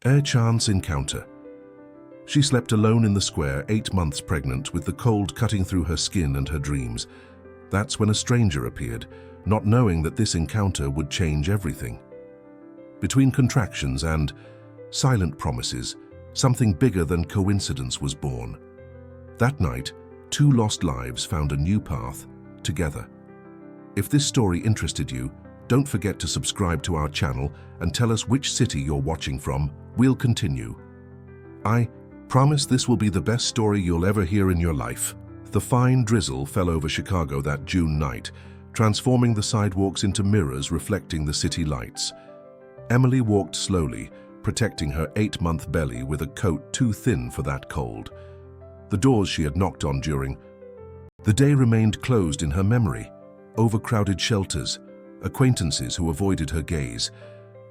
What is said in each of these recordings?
A chance encounter. She slept alone in the square, 8 months pregnant, with the cold cutting through her skin and her dreams. That's when a stranger appeared, not knowing that this encounter would change everything. Between contractions and silent promises, something bigger than coincidence was born. That night, 2 lost lives found a new path together. If this story interested you, don't forget to subscribe to our channel and tell us which city you're watching from. We'll continue. I promise this will be the best story you'll ever hear in your life. The fine drizzle fell over Chicago that June night, transforming the sidewalks into mirrors reflecting the city lights. Emily walked slowly, protecting her 8-month belly with a coat too thin for that cold. The doors she had knocked on during the day remained closed in her memory. Overcrowded shelters, acquaintances who avoided her gaze,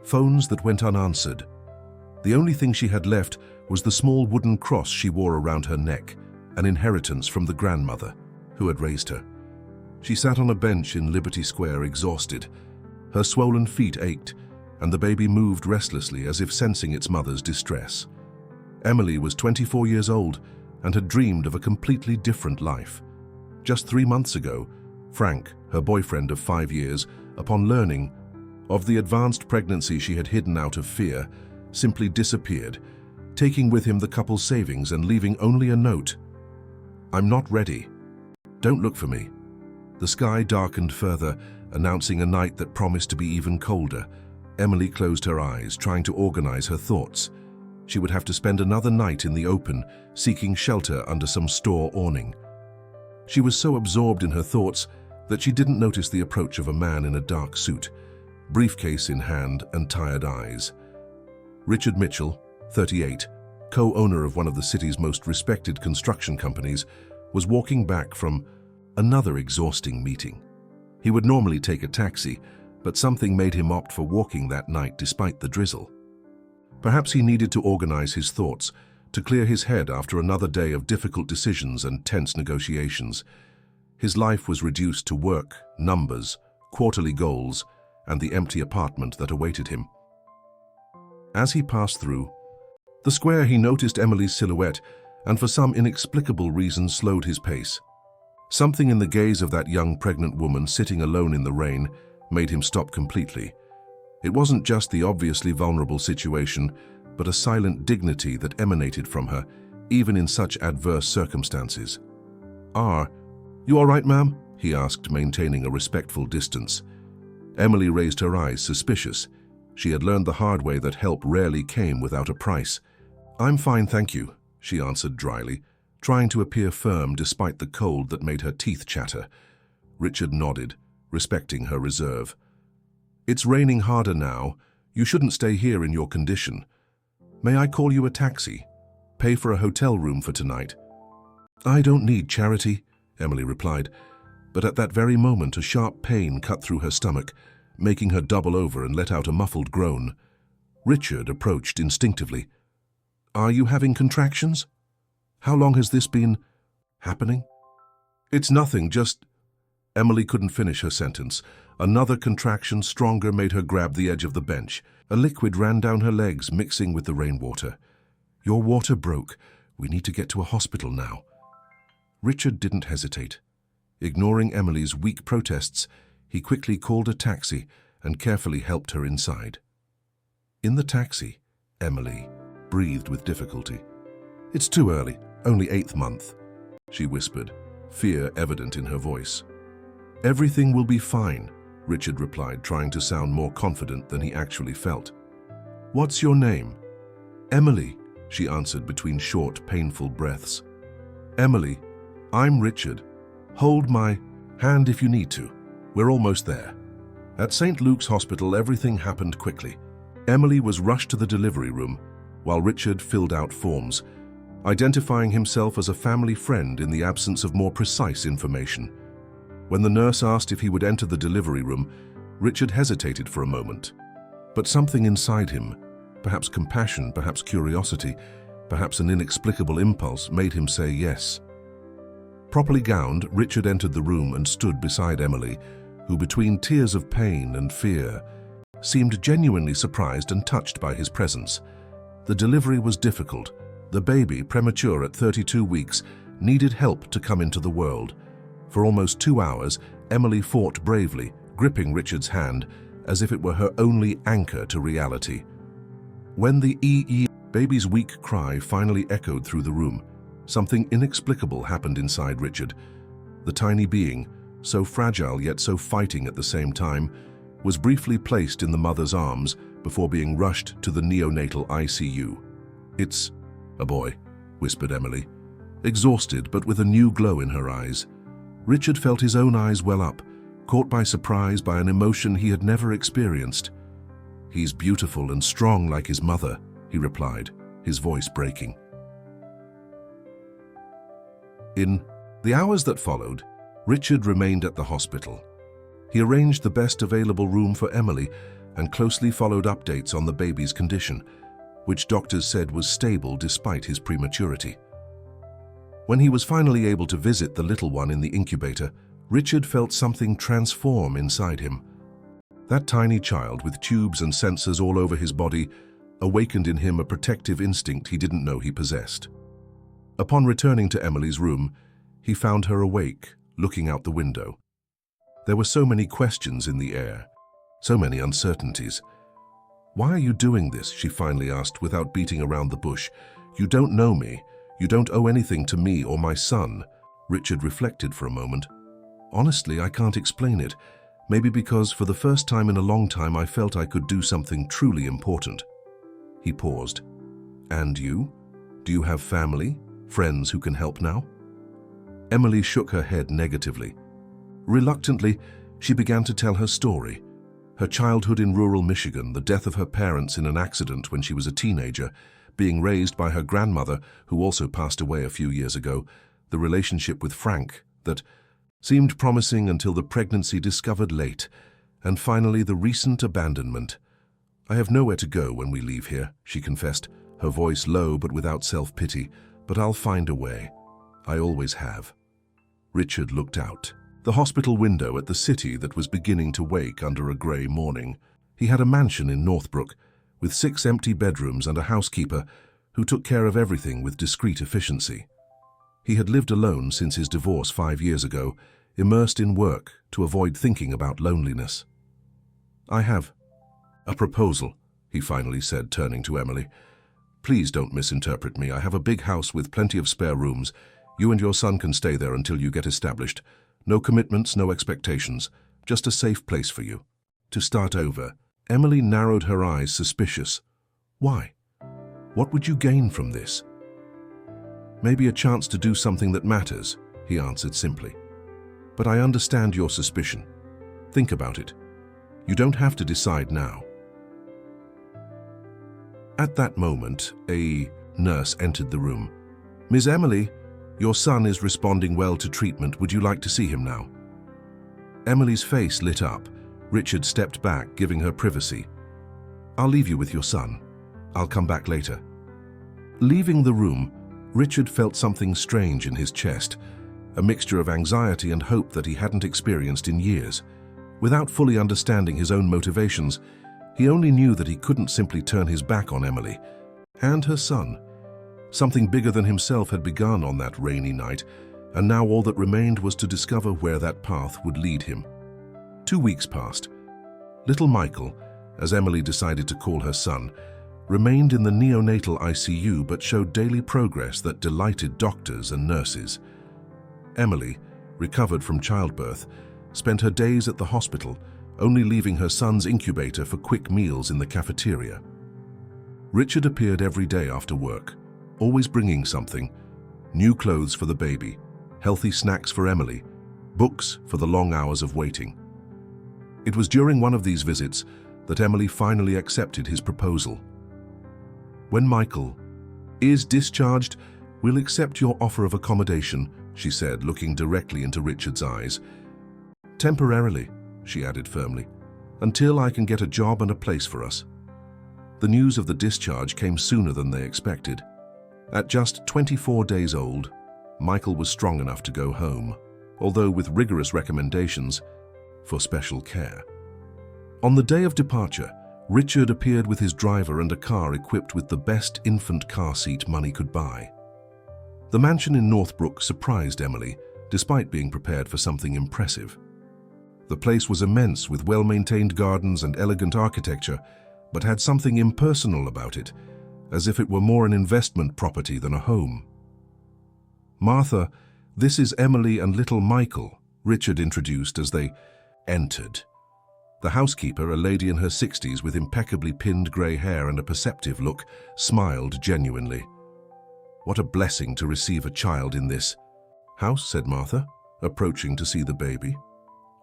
phones that went unanswered. The only thing she had left was the small wooden cross she wore around her neck, an inheritance from the grandmother who had raised her. She sat on a bench in Liberty Square, exhausted. Her swollen feet ached, and the baby moved restlessly as if sensing its mother's distress. Emily was 24 years old and had dreamed of a completely different life. Just 3 months ago, Frank, her boyfriend of 5 years, upon learning of the advanced pregnancy she had hidden out of fear, simply disappeared, taking with him the couple's savings and leaving only a note. "I'm not ready. Don't look for me." The sky darkened further, announcing a night that promised to be even colder. Emily closed her eyes, trying to organize her thoughts. She would have to spend another night in the open, seeking shelter under some store awning. She was so absorbed in her thoughts that she didn't notice the approach of a man in a dark suit, briefcase in hand and tired eyes. Richard Mitchell, 38, co-owner of one of the city's most respected construction companies, was walking back from another exhausting meeting. He would normally take a taxi, but something made him opt for walking that night despite the drizzle. Perhaps he needed to organize his thoughts, to clear his head after another day of difficult decisions and tense negotiations. His life was reduced to work, numbers, quarterly goals, and the empty apartment that awaited him. As he passed through the square, he noticed Emily's silhouette and for some inexplicable reason slowed his pace. Something in the gaze of that young pregnant woman sitting alone in the rain made him stop completely. It wasn't just the obviously vulnerable situation, but a silent dignity that emanated from her, even in such adverse circumstances. "Are you all right, ma'am?" he asked, maintaining a respectful distance. Emily raised her eyes, suspicious. She had learned the hard way that help rarely came without a price. "I'm fine, thank you," she answered dryly, trying to appear firm despite the cold that made her teeth chatter. Richard nodded, respecting her reserve. "It's raining harder now. You shouldn't stay here in your condition. May I call you a taxi? Pay for a hotel room for tonight?" "I don't need charity," Emily replied, but at that very moment a sharp pain cut through her stomach, making her double over and let out a muffled groan. Richard approached instinctively. "Are you having contractions? How long has this been happening?" "It's nothing, just—" Emily couldn't finish her sentence. Another contraction, stronger, made her grab the edge of the bench. A liquid ran down her legs, mixing with the rainwater. "Your water broke. We need to get to a hospital now." Richard didn't hesitate. Ignoring Emily's weak protests, he quickly called a taxi and carefully helped her inside. In the taxi, Emily breathed with difficulty. "It's too early, only 8th month," she whispered, fear evident in her voice. "Everything will be fine," Richard replied, trying to sound more confident than he actually felt. "What's your name?" "Emily," she answered between short, painful breaths. "Emily, I'm Richard. Hold my hand if you need to. We're almost there." At St. Luke's Hospital, everything happened quickly. Emily was rushed to the delivery room, while Richard filled out forms, identifying himself as a family friend in the absence of more precise information. When the nurse asked if he would enter the delivery room, Richard hesitated for a moment. But something inside him, perhaps compassion, perhaps curiosity, perhaps an inexplicable impulse, made him say yes. Properly gowned, Richard entered the room and stood beside Emily, who, between tears of pain and fear, seemed genuinely surprised and touched by his presence. The delivery was difficult. The baby, premature at 32 weeks, needed help to come into the world. For almost 2 hours, Emily fought bravely, gripping Richard's hand as if it were her only anchor to reality. When the baby's weak cry finally echoed through the room, something inexplicable happened inside Richard. The tiny being, so fragile yet so fighting at the same time, was briefly placed in the mother's arms before being rushed to the neonatal ICU. "It's a boy," whispered Emily, exhausted but with a new glow in her eyes. Richard felt his own eyes well up, caught by surprise by an emotion he had never experienced. "He's beautiful and strong like his mother," he replied, his voice breaking. In the hours that followed, Richard remained at the hospital. He arranged the best available room for Emily and closely followed updates on the baby's condition, which doctors said was stable despite his prematurity. When he was finally able to visit the little one in the incubator, Richard felt something transform inside him. That tiny child with tubes and sensors all over his body awakened in him a protective instinct he didn't know he possessed. Upon returning to Emily's room, he found her awake, looking out the window. There were so many questions in the air, so many uncertainties. "Why are you doing this?" she finally asked without beating around the bush. "You don't know me. You don't owe anything to me or my son." Richard reflected for a moment. "Honestly, I can't explain it. Maybe because for the first time in a long time I felt I could do something truly important." He paused. "And you? Do you have family, friends who can help now?" Emily shook her head negatively. Reluctantly, she began to tell her story. Her childhood in rural Michigan, the death of her parents in an accident when she was a teenager, being raised by her grandmother, who also passed away a few years ago, the relationship with Frank that seemed promising until the pregnancy discovered late, and finally the recent abandonment. "I have nowhere to go when we leave here," she confessed, her voice low but without self-pity, "but I'll find a way. I always have." Richard looked out the hospital window at the city that was beginning to wake under a grey morning. He had a mansion in Northbrook, with 6 empty bedrooms and a housekeeper who took care of everything with discreet efficiency. He had lived alone since his divorce 5 years ago, immersed in work to avoid thinking about loneliness. "I have a proposal," he finally said, turning to Emily. "Please don't misinterpret me. I have a big house with plenty of spare rooms. You and your son can stay there until you get established. No commitments, no expectations. Just a safe place for you to start over." Emily narrowed her eyes, suspicious. "Why? What would you gain from this?" "Maybe a chance to do something that matters," he answered simply. "But I understand your suspicion. Think about it. You don't have to decide now." At that moment, a nurse entered the room. "Ms. Emily, your son is responding well to treatment. Would you like to see him now?" Emily's face lit up. Richard stepped back, giving her privacy. "I'll leave you with your son. I'll come back later." Leaving the room, Richard felt something strange in his chest, a mixture of anxiety and hope that he hadn't experienced in years. Without fully understanding his own motivations, he only knew that he couldn't simply turn his back on Emily and her son. Something bigger than himself had begun on that rainy night, and now all that remained was to discover where that path would lead him. 2 weeks passed. Little Michael, as Emily decided to call her son, remained in the neonatal ICU but showed daily progress that delighted doctors and nurses. Emily, recovered from childbirth, spent her days at the hospital, only leaving her son's incubator for quick meals in the cafeteria. Richard appeared every day after work, always bringing something: new clothes for the baby, healthy snacks for Emily, books for the long hours of waiting. It was during one of these visits that Emily finally accepted his proposal. "When Michael is discharged, we'll accept your offer of accommodation," she said, looking directly into Richard's eyes. "Temporarily," she added firmly, "until I can get a job and a place for us." The news of the discharge came sooner than they expected. At just 24 days old, Michael was strong enough to go home, although with rigorous recommendations for special care. On the day of departure, Richard appeared with his driver and a car equipped with the best infant car seat money could buy. The mansion in Northbrook surprised Emily, despite being prepared for something impressive. The place was immense with well-maintained gardens and elegant architecture, but had something impersonal about it, as if it were more an investment property than a home. "Martha, this is Emily and little Michael," Richard introduced as they entered. The housekeeper, a lady in her 60s with impeccably pinned grey hair and a perceptive look, smiled genuinely. "What a blessing to receive a child in this house," said Martha, approaching to see the baby.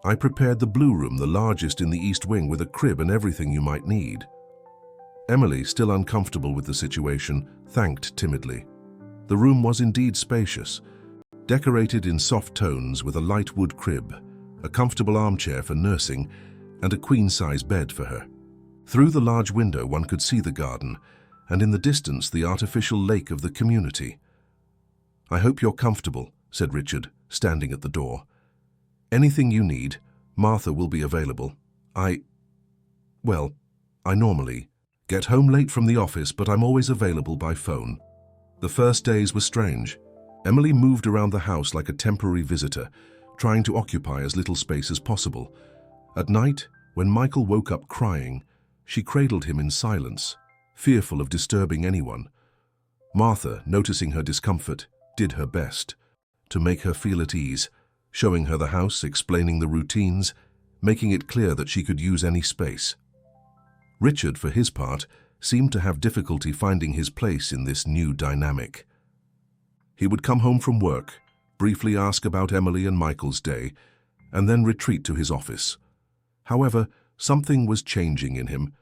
"I prepared the blue room, the largest in the east wing, with a crib and everything you might need." Emily, still uncomfortable with the situation, thanked timidly. The room was indeed spacious, decorated in soft tones with a light wood crib, a comfortable armchair for nursing, and a queen-size bed for her. Through the large window one could see the garden, and in the distance the artificial lake of the community. "I hope you're comfortable," said Richard, standing at the door. "Anything you need, Martha will be available. I normally get home late from the office, but I'm always available by phone." The first days were strange. Emily moved around the house like a temporary visitor, trying to occupy as little space as possible. At night, when Michael woke up crying, she cradled him in silence, fearful of disturbing anyone. Martha, noticing her discomfort, did her best to make her feel at ease, showing her the house, explaining the routines, making it clear that she could use any space. Richard, for his part, seemed to have difficulty finding his place in this new dynamic. He would come home from work, briefly ask about Emily and Michael's day, and then retreat to his office. However, something was changing in him.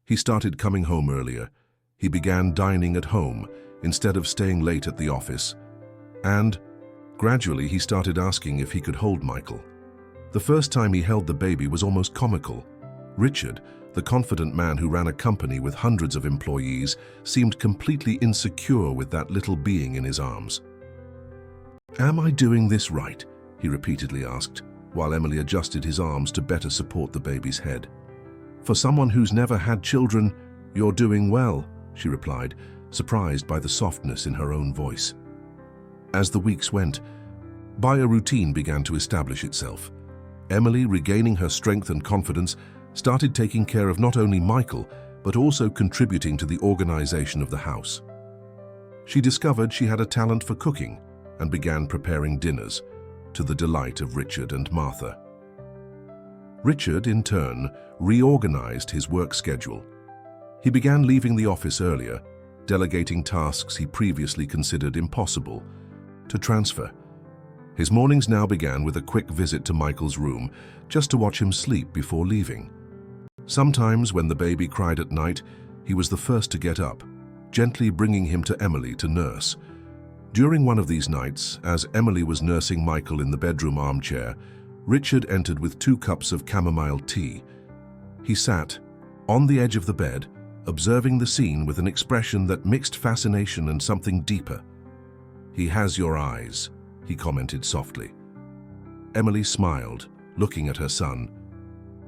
He started coming home earlier. He began dining at home instead of staying late at the office. And gradually he started asking if he could hold Michael. The first time he held the baby was almost comical. Richard, the confident man who ran a company with hundreds of employees, seemed completely insecure with that little being in his arms. "Am I doing this right?" he repeatedly asked, while Emily adjusted his arms to better support the baby's head. "For someone who's never had children, you're doing well," she replied, surprised by the softness in her own voice. As the weeks went by, a routine began to establish itself. Emily, regaining her strength and confidence, started taking care of not only Michael, but also contributing to the organization of the house. She discovered she had a talent for cooking and began preparing dinners, to the delight of Richard and Martha. Richard, in turn, reorganized his work schedule. He began leaving the office earlier, delegating tasks he previously considered impossible to transfer. His mornings now began with a quick visit to Michael's room, just to watch him sleep before leaving. Sometimes, when the baby cried at night, he was the first to get up, gently bringing him to Emily to nurse. During one of these nights, as Emily was nursing Michael in the bedroom armchair, Richard entered with 2 cups of chamomile tea. He sat on the edge of the bed, observing the scene with an expression that mixed fascination and something deeper. "He has your eyes," he commented softly. Emily smiled, looking at her son.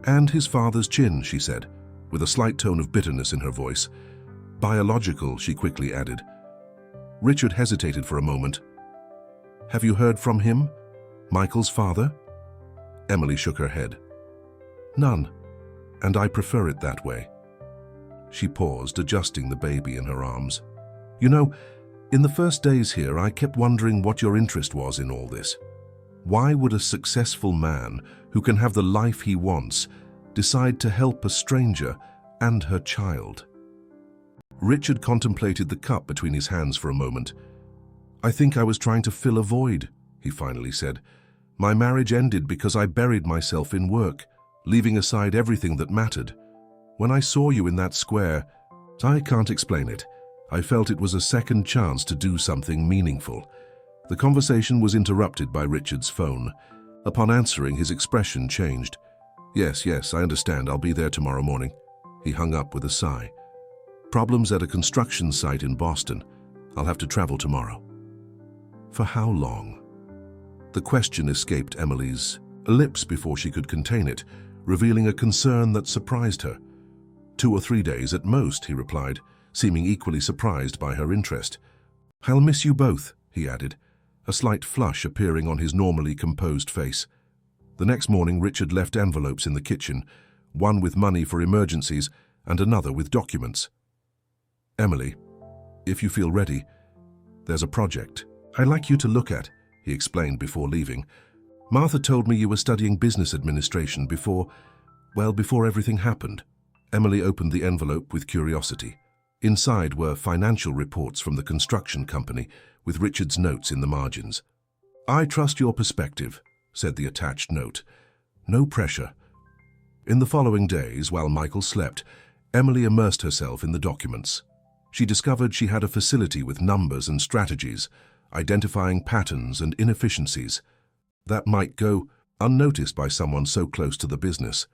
"And his father's chin," she said, with a slight tone of bitterness in her voice. "Biological," she quickly added. Richard hesitated for a moment. "Have you heard from him? Michael's father?" Emily shook her head. "None, and I prefer it that way." She paused, adjusting the baby in her arms. "You know, in the first days here, I kept wondering what your interest was in all this. Why would a successful man who can have the life he wants decide to help a stranger and her child?" Richard contemplated the cup between his hands for a moment. "I think I was trying to fill a void," he finally said. "My marriage ended because I buried myself in work, leaving aside everything that mattered. When I saw you in that square, I can't explain it. I felt it was a second chance to do something meaningful." The conversation was interrupted by Richard's phone. Upon answering, his expression changed. Yes, I understand. I'll be there tomorrow morning." He hung up with a sigh. "Problems at a construction site in Boston. I'll have to travel tomorrow." "For how long?" The question escaped Emily's lips before she could contain it, revealing a concern that surprised her. 2 or 3 days at most, he replied, seeming equally surprised by her interest. I'll miss you both, he added, a slight flush appearing on his normally composed face. The next morning, Richard left envelopes in the kitchen, one with money for emergencies and another with documents. Emily, if you feel ready, there's a project I'd like you to look at, he explained before leaving. Martha told me you were studying business administration before everything happened. Emily opened the envelope with curiosity. Inside were financial reports from the construction company with Richard's notes in the margins. I trust your perspective, said the attached note. No pressure. In the following days, while Michael slept, Emily immersed herself in the documents. She discovered she had a facility with numbers and strategies, identifying patterns and inefficiencies that might go unnoticed by someone so close to the business.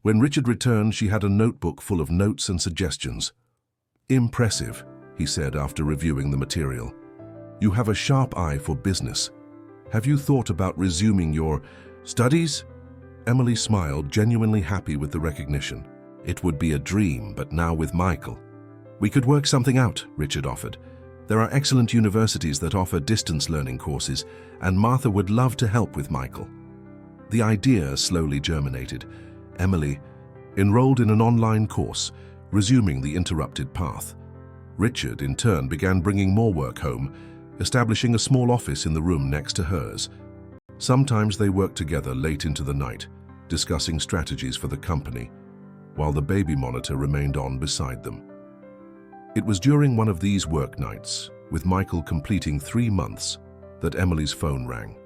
When Richard returned, she had a notebook full of notes and suggestions. Impressive, he said after reviewing the material. You have a sharp eye for business. Have you thought about resuming your studies? Emily smiled, genuinely happy with the recognition. It would be a dream, but now with Michael. We could work something out, Richard offered. There are excellent universities that offer distance learning courses, and Martha would love to help with Michael. The idea slowly germinated. Emily enrolled in an online course, resuming the interrupted path. Richard, in turn, began bringing more work home, establishing a small office in the room next to hers. Sometimes they worked together late into the night, discussing strategies for the company, while the baby monitor remained on beside them. It was during one of these work nights, with Michael completing 3 months, that Emily's phone rang.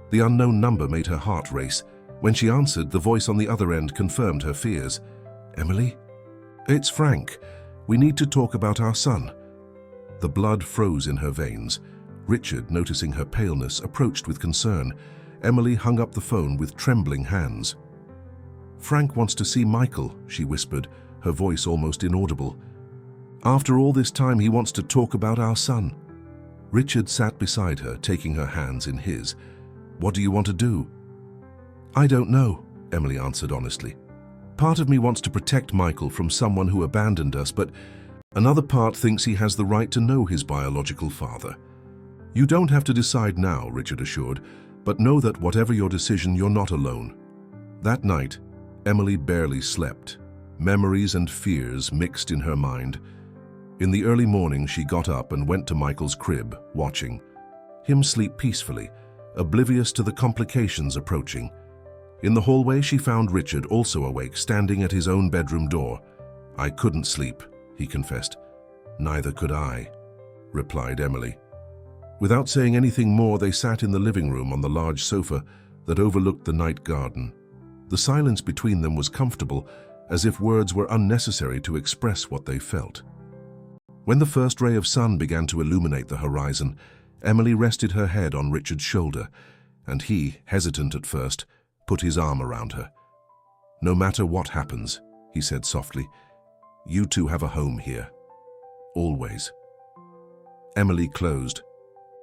The unknown number made her heart race. When she answered, the voice on the other end confirmed her fears. Emily? It's Frank. We need to talk about our son. The blood froze in her veins. Richard, noticing her paleness, approached with concern. Emily hung up the phone with trembling hands. Frank wants to see Michael, she whispered, her voice almost inaudible. After all this time, he wants to talk about our son. Richard sat beside her, taking her hands in his. What do you want to do? I don't know, Emily answered honestly. Part of me wants to protect Michael from someone who abandoned us, but another part thinks he has the right to know his biological father. You don't have to decide now, Richard assured, but know that whatever your decision, you're not alone. That night, Emily barely slept. Memories and fears mixed in her mind. In the early morning, she got up and went to Michael's crib, watching him sleep peacefully, oblivious to the complications approaching. In the hallway, she found Richard also awake, standing at his own bedroom door. I couldn't sleep, he confessed. Neither could I, replied Emily. Without saying anything more, they sat in the living room on the large sofa that overlooked the night garden. The silence between them was comfortable, as if words were unnecessary to express what they felt. When the first ray of sun began to illuminate the horizon, Emily rested her head on Richard's shoulder, and he, hesitant at first, put his arm around her. No matter what happens, he said softly, you two have a home here. Always. Emily closed,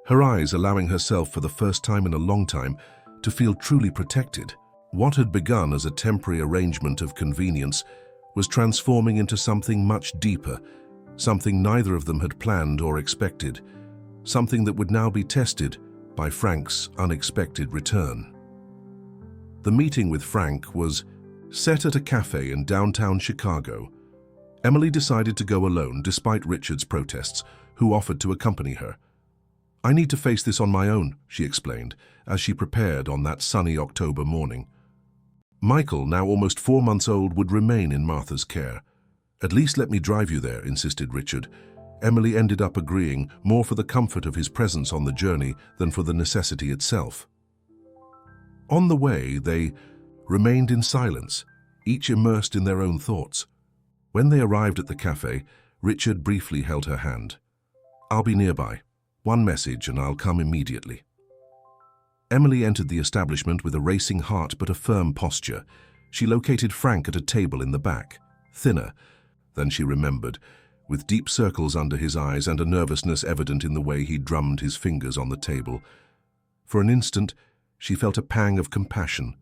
her eyes allowing herself for the first time in a long time to feel truly protected. What had begun as a temporary arrangement of convenience was transforming into something much deeper, something neither of them had planned or expected, something that would now be tested by Frank's unexpected return. The meeting with Frank was set at a cafe in downtown Chicago. Emily decided to go alone despite Richard's protests, who offered to accompany her. I need to face this on my own, she explained, as she prepared on that sunny October morning. Michael, now almost 4 months old, would remain in Martha's care. At least let me drive you there, insisted Richard. Emily ended up agreeing, more for the comfort of his presence on the journey than for the necessity itself. On the way, they remained in silence, each immersed in their own thoughts. When they arrived at the cafe, Richard briefly held her hand. I'll be nearby. One message and I'll come immediately. Emily entered the establishment with a racing heart but a firm posture. She located Frank at a table in the back, thinner than she remembered, with deep circles under his eyes and a nervousness evident in the way he drummed his fingers on the table. For an instant, she felt a pang of compassion,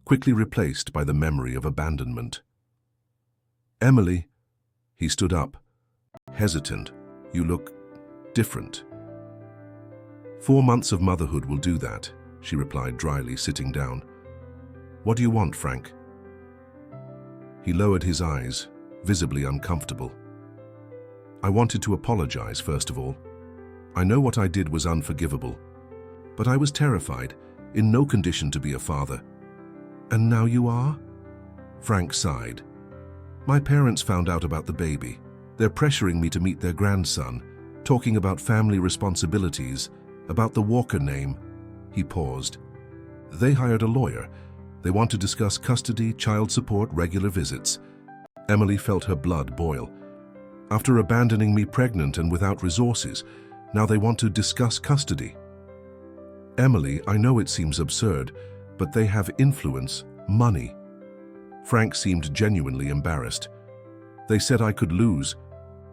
quickly replaced by the memory of abandonment. Emily, he stood up, hesitant. You look different. 4 months of motherhood will do that, she replied dryly, sitting down. What do you want, Frank? He lowered his eyes, visibly uncomfortable. I wanted to apologize, first of all. I know what I did was unforgivable, but I was terrified, in no condition to be a father. And now you are? Frank sighed. My parents found out about the baby. They're pressuring me to meet their grandson, talking about family responsibilities, about the Walker name. He paused. They hired a lawyer. They want to discuss custody, child support, regular visits. Emily felt her blood boil. After abandoning me pregnant and without resources, now they want to discuss custody. Emily, I know it seems absurd, but they have influence, money. Frank seemed genuinely embarrassed. They said I could lose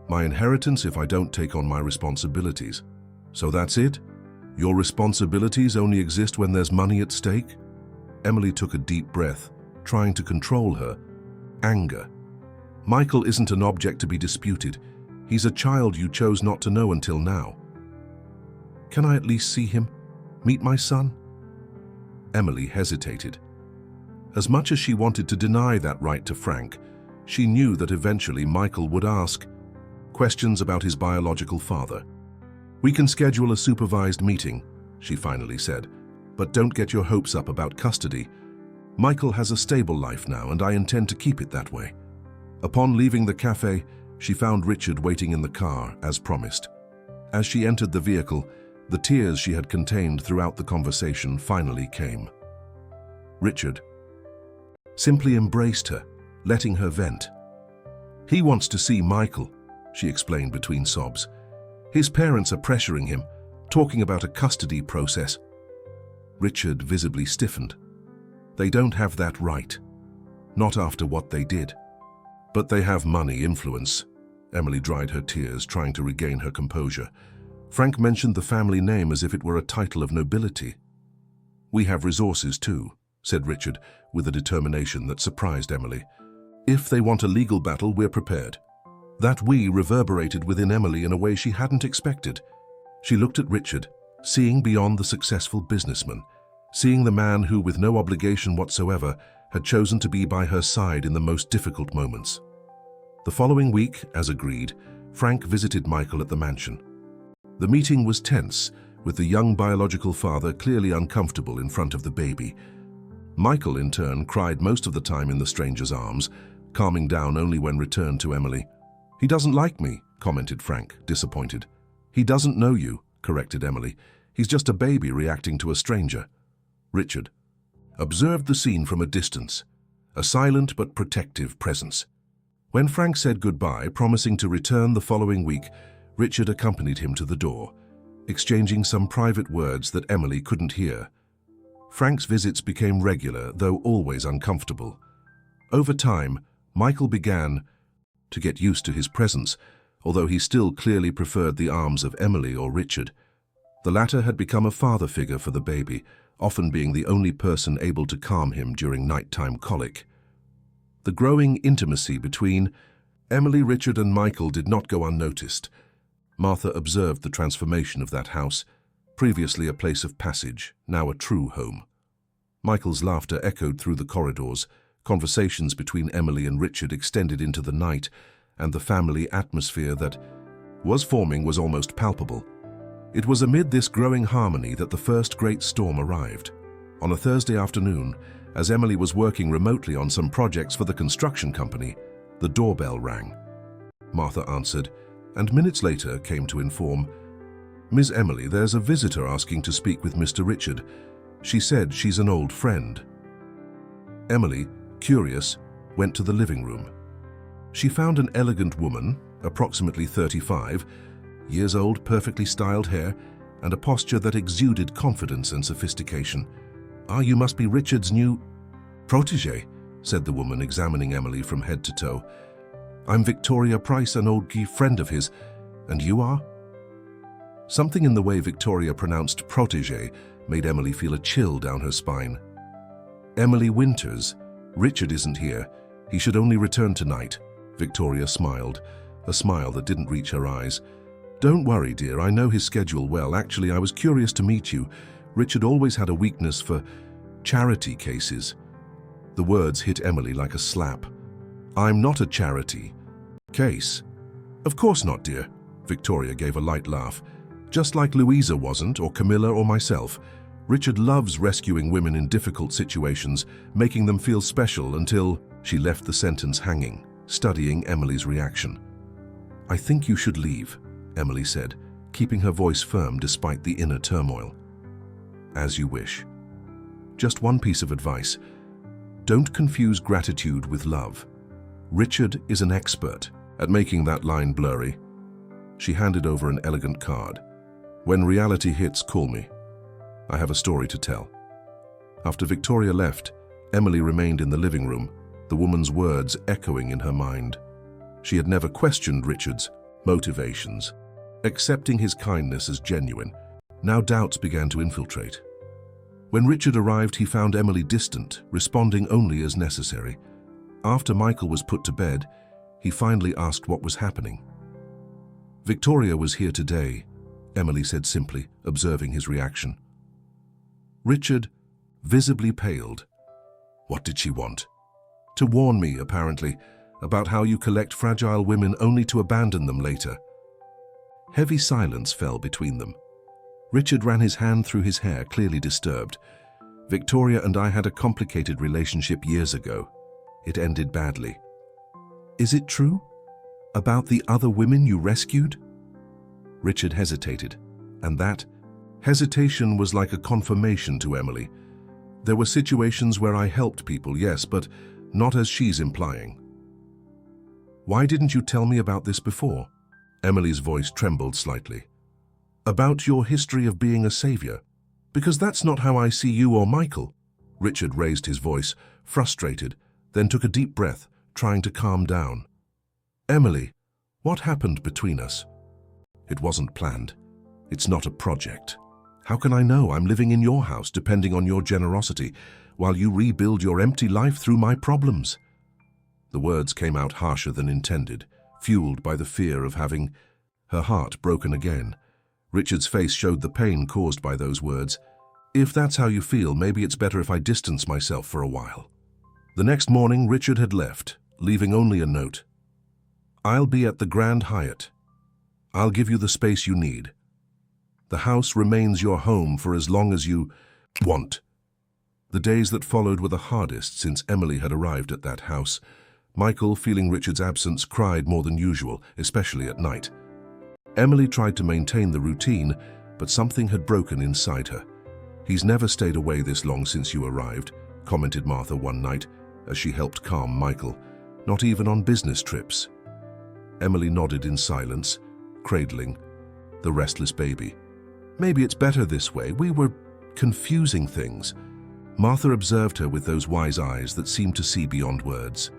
my inheritance if I don't take on my responsibilities. So that's it? Your responsibilities only exist when there's money at stake? Emily took a deep breath, trying to control her anger. Michael isn't an object to be disputed. He's a child you chose not to know until now. Can I at least see him? Meet my son? Emily hesitated. As much as she wanted to deny that right to Frank, she knew that eventually Michael would ask questions about his biological father. We can schedule a supervised meeting, she finally said, but don't get your hopes up about custody. Michael has a stable life now, and I intend to keep it that way. Upon leaving the cafe, she found Richard waiting in the car, as promised. As she entered the vehicle, the tears she had contained throughout the conversation finally came. Richard simply embraced her, letting her vent. He wants to see Michael, she explained between sobs. His parents are pressuring him, talking about a custody process. Richard visibly stiffened. They don't have that right. Not after what they did. But they have money, influence. Emily dried her tears, trying to regain her composure. Frank mentioned the family name as if it were a title of nobility. We have resources too, said Richard, with a determination that surprised Emily. If they want a legal battle, we're prepared. That "we" reverberated within Emily in a way she hadn't expected. She looked at Richard, seeing beyond the successful businessman, seeing the man who, with no obligation whatsoever, had chosen to be by her side in the most difficult moments. The following week, as agreed, Frank visited Michael at the mansion. The meeting was tense, with the young biological father clearly uncomfortable in front of the baby. Michael, in turn, cried most of the time in the stranger's arms, calming down only when returned to Emily. He doesn't like me, commented Frank, disappointed. He doesn't know you, corrected Emily. He's just a baby reacting to a stranger. Richard observed the scene from a distance, a silent but protective presence. When Frank said goodbye, promising to return the following week, Richard accompanied him to the door, exchanging some private words that Emily couldn't hear. Frank's visits became regular, though always uncomfortable. Over time, Michael began to get used to his presence, although he still clearly preferred the arms of Emily or Richard. The latter had become a father figure for the baby, often being the only person able to calm him during nighttime colic. The growing intimacy between Emily, Richard, and Michael did not go unnoticed. Martha observed the transformation of that house, previously a place of passage, now a true home. Michael's laughter echoed through the corridors. Conversations between Emily and Richard extended into the night, and the family atmosphere that was forming was almost palpable. It was amid this growing harmony that the first great storm arrived. On a Thursday afternoon, as Emily was working remotely on some projects for the construction company, the doorbell rang. Martha answered, and minutes later came to inform, "Miss Emily, there's a visitor asking to speak with Mr. Richard. She said she's an old friend." Emily, curious, went to the living room. She found an elegant woman, approximately 35, years old, perfectly styled hair, and a posture that exuded confidence and sophistication. "Ah, you must be Richard's new protégé," said the woman, examining Emily from head to toe. "I'm Victoria Price, an old friend of his. And you are?" Something in the way Victoria pronounced protégé made Emily feel a chill down her spine. "Emily Winters. Richard isn't here. He should only return tonight," Victoria smiled, a smile that didn't reach her eyes. Don't worry, dear, I know his schedule well. Actually, I was curious to meet you. Richard always had a weakness for charity cases. The words hit Emily like a slap. I'm not a charity case. Of course not, dear. Victoria gave a light laugh. Just like Louisa wasn't, or Camilla or myself. Richard loves rescuing women in difficult situations, making them feel special until she left the sentence hanging, studying Emily's reaction. I think you should leave, Emily said, keeping her voice firm despite the inner turmoil. As you wish. Just one piece of advice. Don't confuse gratitude with love. Richard is an expert at making that line blurry. She handed over an elegant card. When reality hits, call me. I have a story to tell. After Victoria left, Emily remained in the living room, the woman's words echoing in her mind. She had never questioned Richard's motivations, accepting his kindness as genuine. Now doubts began to infiltrate. When Richard arrived, he found Emily distant, responding only as necessary. After Michael was put to bed, he finally asked what was happening. Victoria was here today, Emily said simply, observing his reaction. Richard visibly paled. What did she want? To warn me, apparently, about how you collect fragile women only to abandon them later. Heavy silence fell between them. Richard ran his hand through his hair, clearly disturbed. Victoria and I had a complicated relationship years ago. It ended badly. Is it true? About the other women you rescued? Richard hesitated, and that hesitation was like a confirmation to Emily. There were situations where I helped people, yes, but not as she's implying. Why didn't you tell me about this before? Emily's voice trembled slightly. About your history of being a savior. Because that's not how I see you or Michael. Richard raised his voice, frustrated, then took a deep breath, trying to calm down. Emily, what happened between us? It wasn't planned. It's not a project. How can I know? I'm living in your house, depending on your generosity, while you rebuild your empty life through my problems. The words came out harsher than intended, fueled by the fear of having her heart broken again. Richard's face showed the pain caused by those words. If that's how you feel, maybe it's better if I distance myself for a while. The next morning, Richard had left, leaving only a note. I'll be at the Grand Hyatt. I'll give you the space you need. The house remains your home for as long as you want. The days that followed were the hardest since Emily had arrived at that house. Michael, feeling Richard's absence, cried more than usual, especially at night. Emily tried to maintain the routine, but something had broken inside her. He's never stayed away this long since you arrived, commented Martha one night as she helped calm Michael, not even on business trips. Emily nodded in silence, cradling the restless baby. Maybe it's better this way. We were confusing things. Martha observed her with those wise eyes that seemed to see beyond words.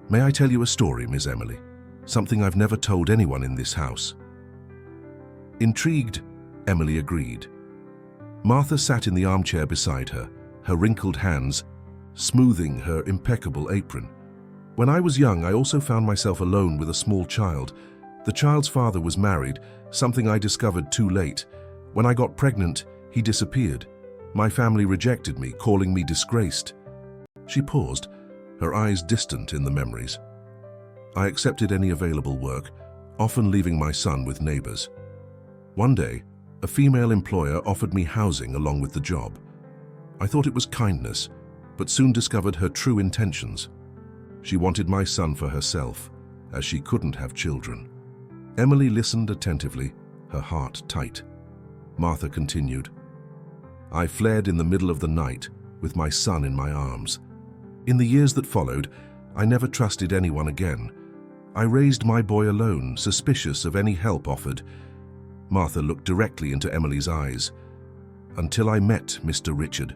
May I tell you a story, Miss Emily? Something I've never told anyone in this house. Intrigued, Emily agreed. Martha sat in the armchair beside her, her wrinkled hands smoothing her impeccable apron. When I was young, I also found myself alone with a small child. The child's father was married, something I discovered too late. When I got pregnant, he disappeared. My family rejected me, calling me disgraced. She paused, her eyes distant in the memories. I accepted any available work, often leaving my son with neighbors. One day, a female employer offered me housing along with the job. I thought it was kindness, but soon discovered her true intentions. She wanted my son for herself, as she couldn't have children. Emily listened attentively, her heart tight. Martha continued. I fled in the middle of the night, with my son in my arms. In the years that followed, I never trusted anyone again. I raised my boy alone, suspicious of any help offered. Martha looked directly into Emily's eyes. Until I met Mr. Richard.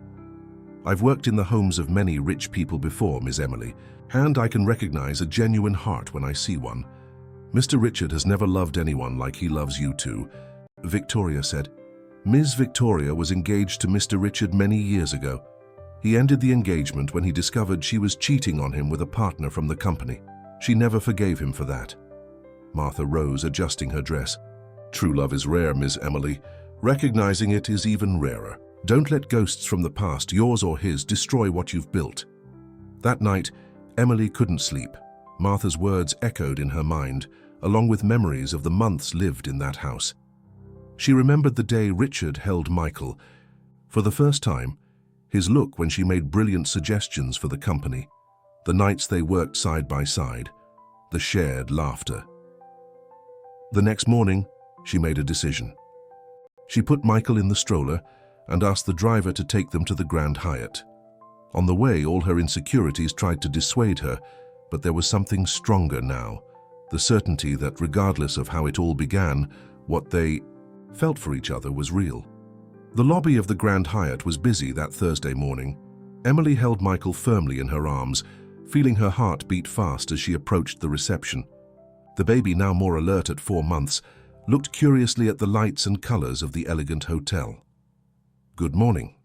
I've worked in the homes of many rich people before, Miss Emily, and I can recognize a genuine heart when I see one. Mr. Richard has never loved anyone like he loves you two, Victoria said. Ms. Victoria was engaged to Mr. Richard many years ago. He ended the engagement when he discovered she was cheating on him with a partner from the company. She never forgave him for that. Martha rose, adjusting her dress. True love is rare, Miss Emily. Recognizing it is even rarer. Don't let ghosts from the past, yours or his, destroy what you've built. That night, Emily couldn't sleep. Martha's words echoed in her mind, along with memories of the months lived in that house. She remembered the day Richard held Michael. For the first time, his look when she made brilliant suggestions for the company, the nights they worked side by side, the shared laughter. The next morning, she made a decision. She put Michael in the stroller and asked the driver to take them to the Grand Hyatt. On the way, all her insecurities tried to dissuade her, but there was something stronger now, the certainty that regardless of how it all began, what they felt for each other was real. The lobby of the Grand Hyatt was busy that Thursday morning. Emily held Michael firmly in her arms, feeling her heart beat fast as she approached the reception. The baby, now more alert at 4 months, looked curiously at the lights and colors of the elegant hotel. "Good morning.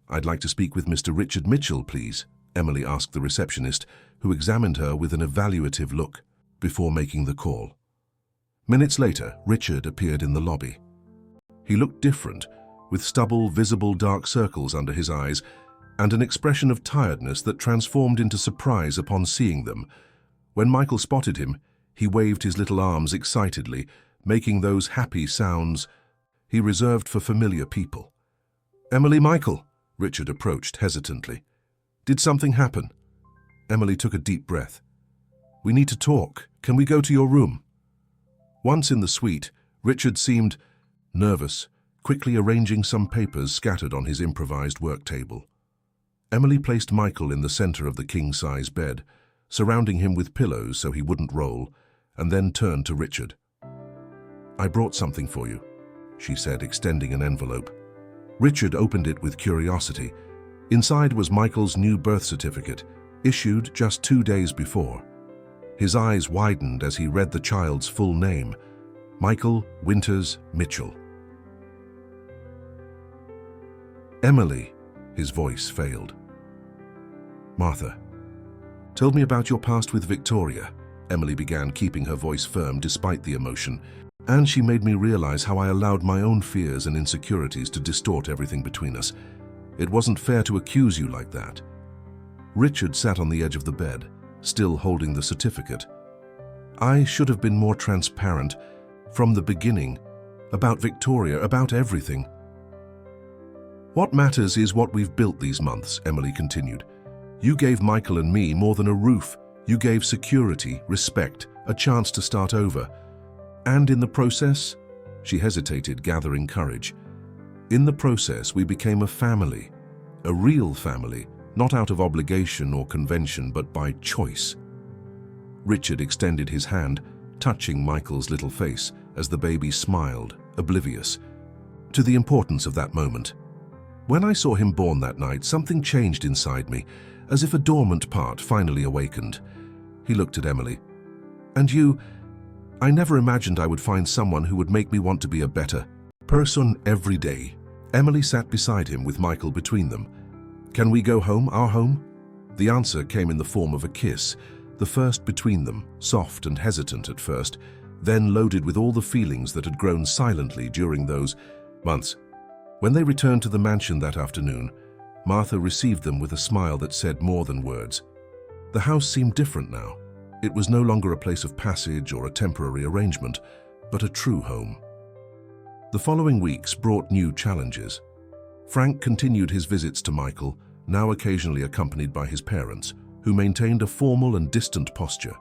I'd like to speak with Mr. Richard Mitchell, please," Emily asked the receptionist, who examined her with an evaluative look before making the call. Minutes later, Richard appeared in the lobby. He looked different, with stubble, visible dark circles under his eyes, and an expression of tiredness that transformed into surprise upon seeing them. When Michael spotted him, he waved his little arms excitedly, making those happy sounds he reserved for familiar people. "Emily, Michael," Richard approached hesitantly. "Did something happen?" Emily took a deep breath. "We need to talk. Can we go to your room?" Once in the suite, Richard seemed nervous, quickly arranging some papers scattered on his improvised work table. Emily placed Michael in the center of the king-size bed, surrounding him with pillows so he wouldn't roll, and then turned to Richard. "I brought something for you," she said, extending an envelope. Richard opened it with curiosity. Inside was Michael's new birth certificate, issued just 2 days before. His eyes widened as he read the child's full name, Michael Winters Mitchell. "Emily," his voice failed. "Martha, tell me about your past with Victoria," Emily began, keeping her voice firm despite the emotion. "And she made me realize how I allowed my own fears and insecurities to distort everything between us. It wasn't fair to accuse you like that." Richard sat on the edge of the bed, still holding the certificate. "I should have been more transparent from the beginning, about Victoria, about everything." "What matters is what we've built these months," Emily continued. "You gave Michael and me more than a roof. You gave security, respect, a chance to start over. And in the process," she hesitated, gathering courage, "in the process we became a family, a real family, not out of obligation or convention, but by choice." Richard extended his hand, touching Michael's little face as the baby smiled, oblivious to the importance of that moment. "When I saw him born that night, something changed inside me, as if a dormant part finally awakened." He looked at Emily. "And you, I never imagined I would find someone who would make me want to be a better person every day." Emily sat beside him with Michael between them. "Can we go home, our home?" The answer came in the form of a kiss, the first between them, soft and hesitant at first, then loaded with all the feelings that had grown silently during those months. When they returned to the mansion that afternoon, Martha received them with a smile that said more than words. The house seemed different now. It was no longer a place of passage or a temporary arrangement, but a true home. The following weeks brought new challenges. Frank continued his visits to Michael, now occasionally accompanied by his parents, who maintained a formal and distant posture.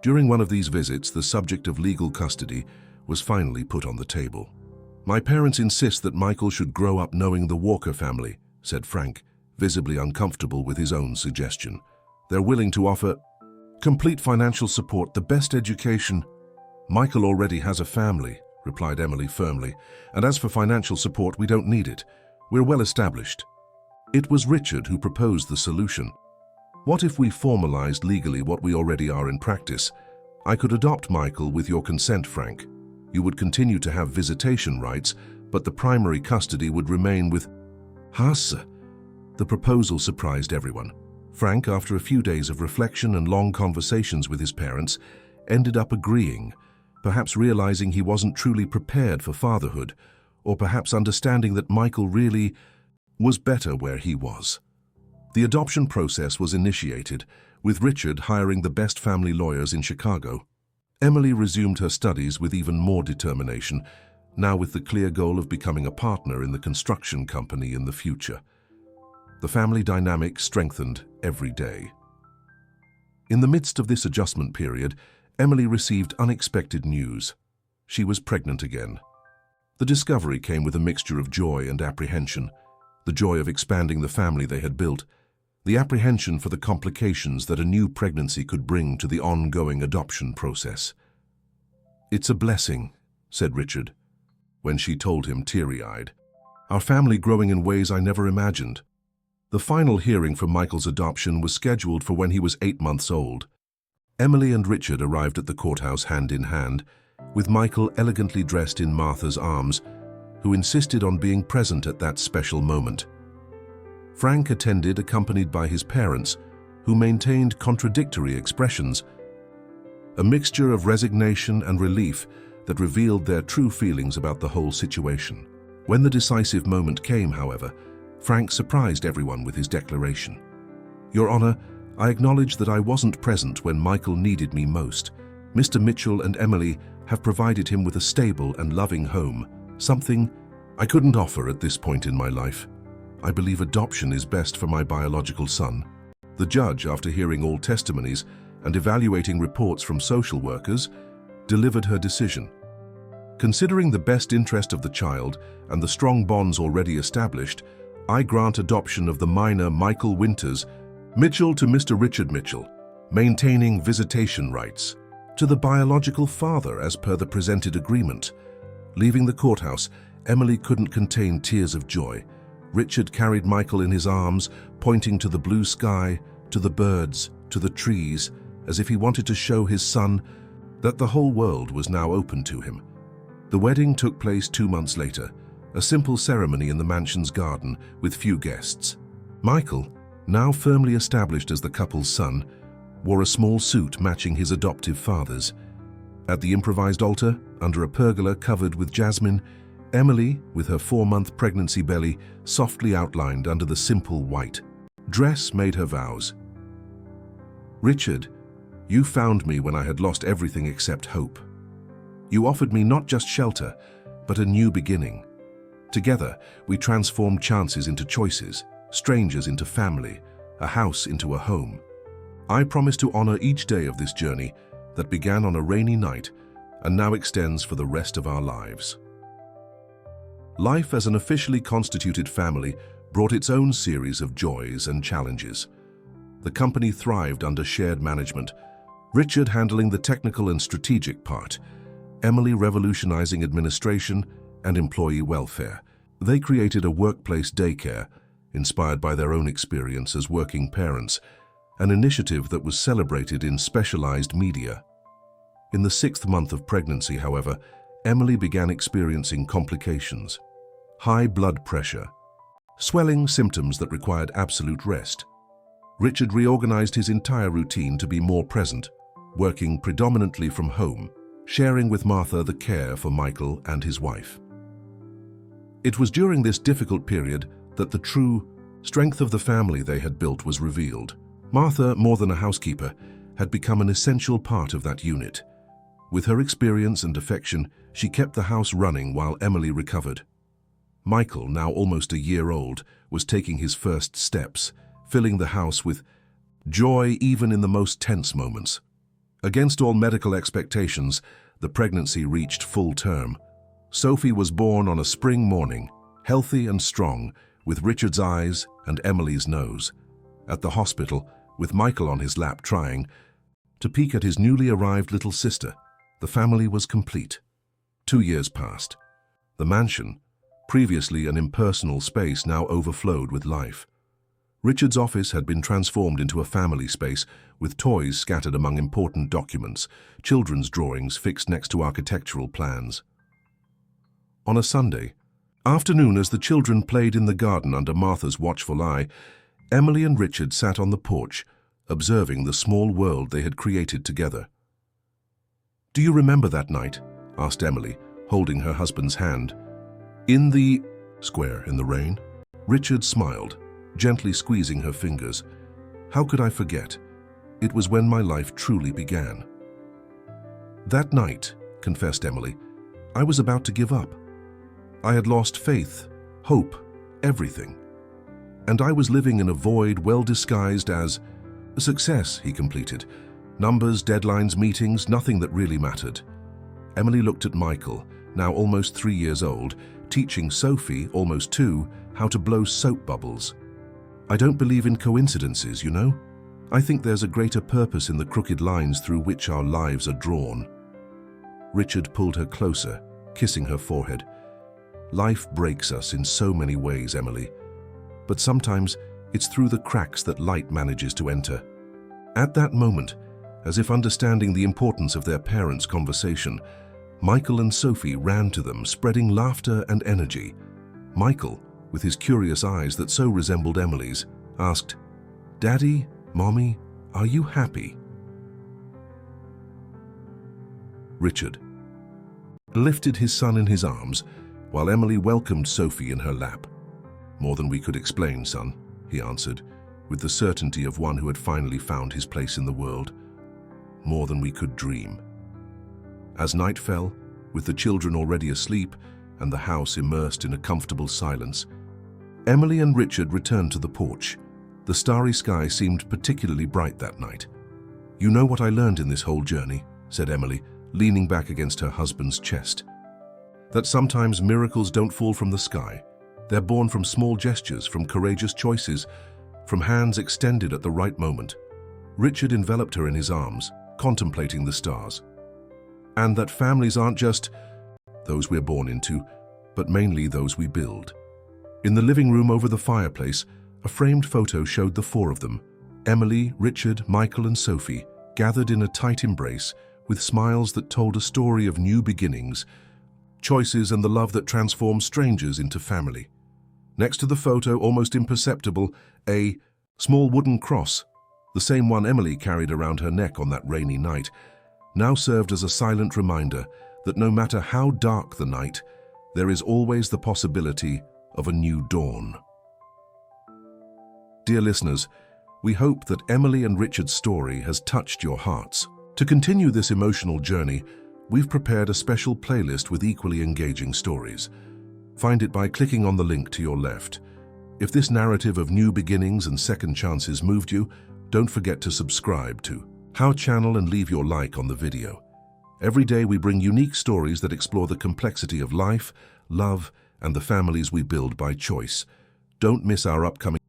During one of these visits, the subject of legal custody was finally put on the table. "My parents insist that Michael should grow up knowing the Walker family," said Frank, visibly uncomfortable with his own suggestion. "They're willing to offer complete financial support, the best education." "Michael already has a family," replied Emily firmly, "and as for financial support, we don't need it. We're well established." It was Richard who proposed the solution. "What if we formalized legally what we already are in practice? I could adopt Michael with your consent, Frank. You would continue to have visitation rights, but the primary custody would remain with us." The proposal surprised everyone. Frank, after a few days of reflection and long conversations with his parents, ended up agreeing, perhaps realizing he wasn't truly prepared for fatherhood, or perhaps understanding that Michael really was better where he was. The adoption process was initiated, with Richard hiring the best family lawyers in Chicago. Emily resumed her studies with even more determination, now with the clear goal of becoming a partner in the construction company in the future. The family dynamic strengthened every day. In the midst of this adjustment period, Emily received unexpected news. She was pregnant again. The discovery came with a mixture of joy and apprehension, the joy of expanding the family they had built, the apprehension for the complications that a new pregnancy could bring to the ongoing adoption process. "It's a blessing," said Richard, when she told him teary-eyed. "Our family growing in ways I never imagined." The final hearing for Michael's adoption was scheduled for when he was 8 months old. Emily and Richard arrived at the courthouse hand in hand, with Michael elegantly dressed in Martha's arms, who insisted on being present at that special moment. Frank attended, accompanied by his parents, who maintained contradictory expressions, a mixture of resignation and relief that revealed their true feelings about the whole situation. When the decisive moment came, however, Frank surprised everyone with his declaration. "Your Honor, I acknowledge that I wasn't present when Michael needed me most. Mr. Mitchell and Emily have provided him with a stable and loving home, something I couldn't offer at this point in my life. I believe adoption is best for my biological son." The judge, after hearing all testimonies and evaluating reports from social workers, delivered her decision. "Considering the best interest of the child and the strong bonds already established, I grant adoption of the minor Michael Winters Mitchell to Mr. Richard Mitchell, maintaining visitation rights, to the biological father as per the presented agreement." Leaving the courthouse, Emily couldn't contain tears of joy. Richard carried Michael in his arms, pointing to the blue sky, to the birds, to the trees, as if he wanted to show his son that the whole world was now open to him. The wedding took place 2 months later, a simple ceremony in the mansion's garden with few guests. Michael, now firmly established as the couple's son, wore a small suit matching his adoptive father's. At the improvised altar, under a pergola covered with jasmine, Emily, with her 4-month pregnancy belly, softly outlined under the simple white dress, made her vows. "Richard, you found me when I had lost everything except hope. You offered me not just shelter, but a new beginning. Together, we transformed chances into choices, strangers into family, a house into a home. I promise to honor each day of this journey that began on a rainy night and now extends for the rest of our lives." Life as an officially constituted family brought its own series of joys and challenges. The company thrived under shared management, Richard handling the technical and strategic part, Emily revolutionizing administration and employee welfare. They created a workplace daycare, inspired by their own experience as working parents, an initiative that was celebrated in specialized media. In the 6th month of pregnancy, however, Emily began experiencing complications. High blood pressure, swelling, symptoms that required absolute rest. Richard reorganized his entire routine to be more present, working predominantly from home, sharing with Martha the care for Michael and his wife. It was during this difficult period that the true strength of the family they had built was revealed. Martha, more than a housekeeper, had become an essential part of that unit. With her experience and affection, she kept the house running while Emily recovered. Michael, now almost a year old, was taking his first steps, filling the house with joy even in the most tense moments. Against all medical expectations, the pregnancy reached full term. Sophie was born on a spring morning, healthy and strong, with Richard's eyes and Emily's nose. At the hospital, with Michael on his lap trying to peek at his newly arrived little sister, the family was complete. 2 years passed. The mansion, previously an impersonal space, now overflowed with life. Richard's office had been transformed into a family space, with toys scattered among important documents, children's drawings fixed next to architectural plans. On a Sunday afternoon, as the children played in the garden under Martha's watchful eye, Emily and Richard sat on the porch, observing the small world they had created together. "Do you remember that night?" asked Emily, holding her husband's hand. "In the square in the rain?" Richard smiled, gently squeezing her fingers. "How could I forget? It was when my life truly began." "That night," confessed Emily, "I was about to give up. I had lost faith, hope, everything. And I was living in a void well disguised as a success," he completed. "Numbers, deadlines, meetings, nothing that really mattered." Emily looked at Michael, now almost 3 years old, teaching Sophie, almost 2, how to blow soap bubbles. "I don't believe in coincidences, you know? I think there's a greater purpose in the crooked lines through which our lives are drawn." Richard pulled her closer, kissing her forehead. "Life breaks us in so many ways, Emily. But sometimes it's through the cracks that light manages to enter." At that moment, as if understanding the importance of their parents' conversation, Michael and Sophie ran to them, spreading laughter and energy. Michael, with his curious eyes that so resembled Emily's, asked, "Daddy, Mommy, are you happy?" Richard lifted his son in his arms, while Emily welcomed Sophie in her lap. "More than we could explain, son," he answered, with the certainty of one who had finally found his place in the world. "More than we could dream." As night fell, with the children already asleep and the house immersed in a comfortable silence, Emily and Richard returned to the porch. The starry sky seemed particularly bright that night. "You know what I learned in this whole journey," said Emily, leaning back against her husband's chest. "That sometimes miracles don't fall from the sky. They're born from small gestures, from courageous choices, from hands extended at the right moment." Richard enveloped her in his arms, contemplating the stars. "And that families aren't just those we're born into, but mainly those we build." In the living room over the fireplace, a framed photo showed the 4 of them, Emily, Richard, Michael and Sophie, gathered in a tight embrace, with smiles that told a story of new beginnings, choices and the love that transforms strangers into family. Next to the photo, almost imperceptible, a small wooden cross, the same one Emily carried around her neck on that rainy night, now served as a silent reminder that no matter how dark the night, there is always the possibility of a new dawn. Dear listeners, we hope that Emily and Richard's story has touched your hearts. To continue this emotional journey, we've prepared a special playlist with equally engaging stories. Find it by clicking on the link to your left. If this narrative of new beginnings and second chances moved you, don't forget to subscribe to How Channel and leave your like on the video. Every day we bring unique stories that explore the complexity of life, love, and the families we build by choice. Don't miss our upcoming